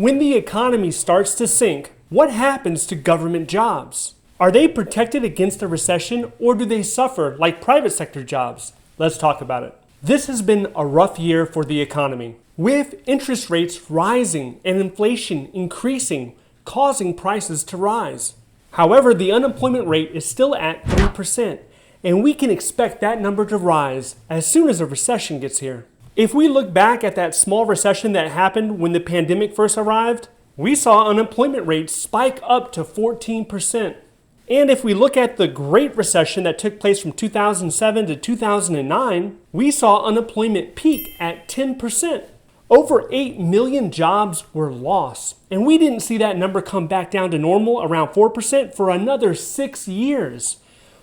When the economy starts to sink, what happens to government jobs? Are they protected against a recession, or do they suffer like private sector jobs? Let's talk about it. This has been a rough year for the economy, with interest rates rising and inflation increasing, causing prices to rise. However, the unemployment rate is still at 3%, and we can expect that number to rise as soon as a recession gets here. If we look back at that small recession that happened when the pandemic first arrived, we saw unemployment rates spike up to 14%. And if we look at the Great Recession that took place from 2007 to 2009, we saw unemployment peak at 10%. Over 8 million jobs were lost, and we didn't see that number come back down to normal around 4% for another 6 years.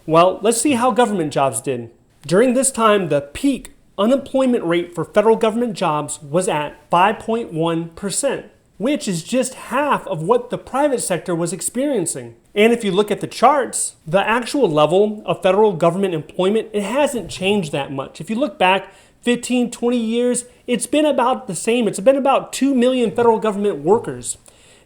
Well, let's see how government jobs did. During this time, the peak unemployment rate for federal government jobs was at 5.1%, which is just half of what the private sector was experiencing. And if you look at the charts, the actual level of federal government employment, it hasn't changed that much. If you look back 15, 20 years, it's been about the same. It's been about 2 million federal government workers.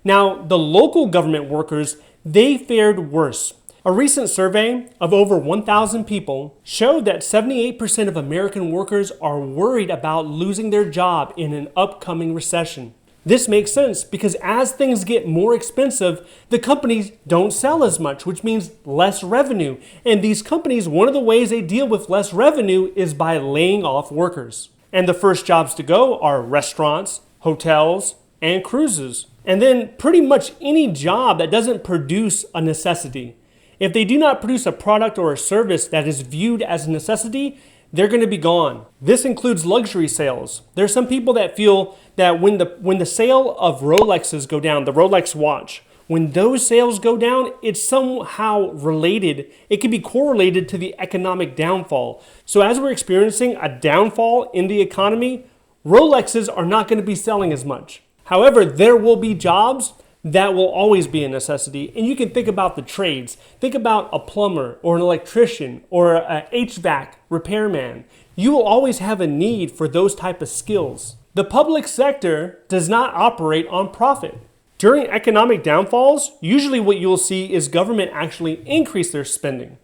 Now, the local government workers, they fared worse. A recent survey of over 1,000 people showed that 78% of American workers are worried about losing their job in an upcoming recession. This makes sense because as things get more expensive, the companies don't sell as much, which means less revenue. And these companies, one of the ways they deal with less revenue is by laying off workers. And the first jobs to go are restaurants, hotels, and cruises. And then pretty much any job that doesn't produce a necessity. If they do not produce a product or a service that is viewed as a necessity, they're going to be gone. This includes luxury sales. There are some people that feel that when the sale of Rolexes go down, the Rolex watch, when those sales go down, it's somehow related. It can be correlated to the economic downfall. So as we're experiencing a downfall in the economy, Rolexes are not going to be selling as much. However, there will be jobs that will always be a necessity. And you can think about the trades. Think about a plumber or an electrician or an HVAC repairman. You will always have a need for those type of skills. The public sector does not operate on profit. During economic downfalls, usually what you'll see is government actually increase their spending.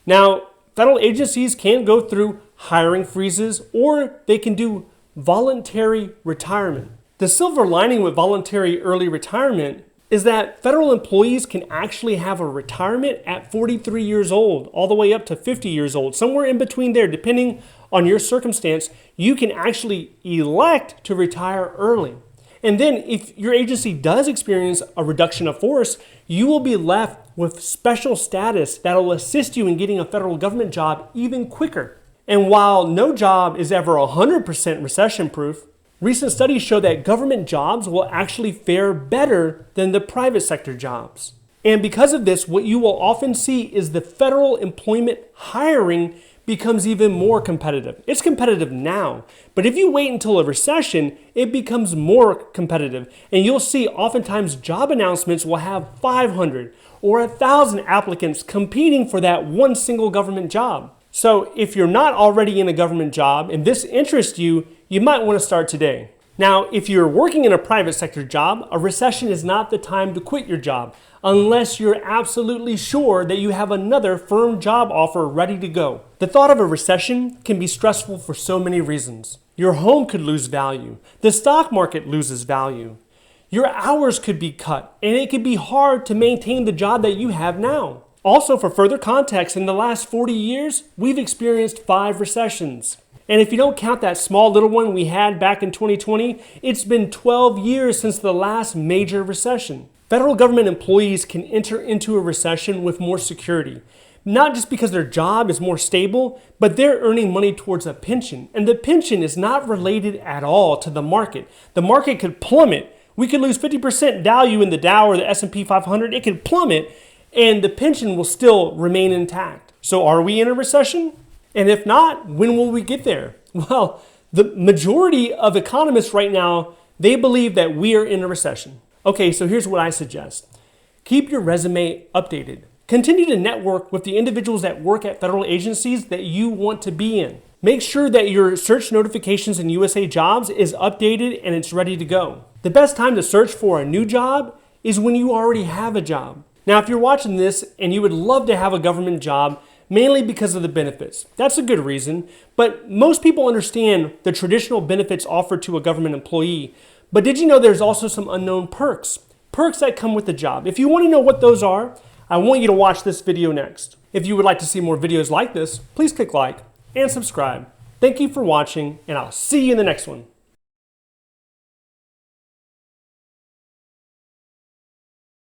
Now, federal agencies can go through hiring freezes or they can do voluntary retirement. The silver lining with voluntary early retirement is that federal employees can actually have a retirement at 43 years old, all the way up to 50 years old. Somewhere in between there, depending on your circumstance, you can actually elect to retire early. And then if your agency does experience a reduction of force, you will be left with special status that will assist you in getting a federal government job even quicker. And while no job is ever 100% recession-proof, recent studies show that government jobs will actually fare better than the private sector jobs. And because of this, what you will often see is the federal employment hiring becomes even more competitive. It's competitive now, but if you wait until a recession, it becomes more competitive. And you'll see oftentimes job announcements will have 500 or 1,000 applicants competing for that one single government job. So if you're not already in a government job and this interests you, you might want to start today. Now, if you're working in a private sector job, a recession is not the time to quit your job unless you're absolutely sure that you have another firm job offer ready to go. The thought of a recession can be stressful for so many reasons. Your home could lose value. The stock market loses value. Your hours could be cut, and it could be hard to maintain the job that you have now. Also, for further context, in the last 40 years, we've experienced 5 recessions. And if you don't count that small little one we had back in 2020, it's been 12 years since the last major recession. Federal government employees can enter into a recession with more security, not just because their job is more stable, but they're earning money towards a pension. And the pension is not related at all to the market. The market could plummet. We could lose 50% value in the Dow or the S&P 500. It could plummet, and the pension will still remain intact. So are we in a recession? And if not, when will we get there? Well, the majority of economists right now, they believe that we are in a recession. Okay, so here's what I suggest. Keep your resume updated. Continue to network with the individuals that work at federal agencies that you want to be in. Make sure that your search notifications in USA Jobs is updated and it's ready to go. The best time to search for a new job is when you already have a job. Now, if you're watching this and you would love to have a government job, mainly because of the benefits, that's a good reason, but most people understand the traditional benefits offered to a government employee. But did you know there's also some unknown perks? Perks that come with the job. If you want to know what those are, I want you to watch this video next. If you would like to see more videos like this, please click like and subscribe. Thank you for watching, and I'll see you in the next one.